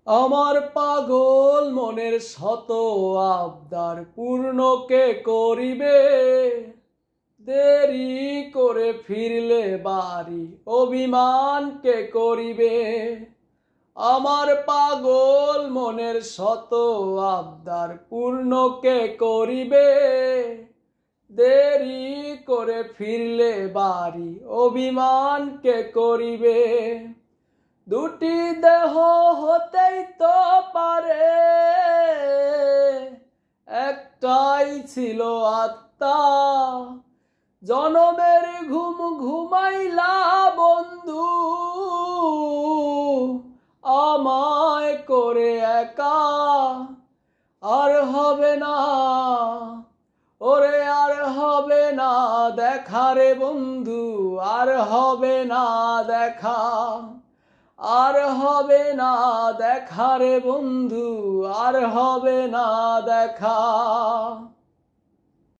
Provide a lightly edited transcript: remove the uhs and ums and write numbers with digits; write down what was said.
আমার পাগল মনের শত আবদার পূর্ণ কে করিবে? দেরি করে ফিরলে বাড়ি অভিমান কে করিবে? আমার পাগল মনের শত আবদার পূর্ণ কে করিবে? দেরি করে ফিরলে বাড়ি অভিমান কে করিবে? দুটি দেহ হতেই তো পারে, একটাই ছিল আত্মা। জনমের ঘুম ঘুমাইলা বন্ধু, আমায় করে একা। আর হবে না, ওরে আর হবে না দেখা রে বন্ধু, আর হবে না দেখা। আর হবে না দেখা রে বন্ধু, আর হবে না দেখা।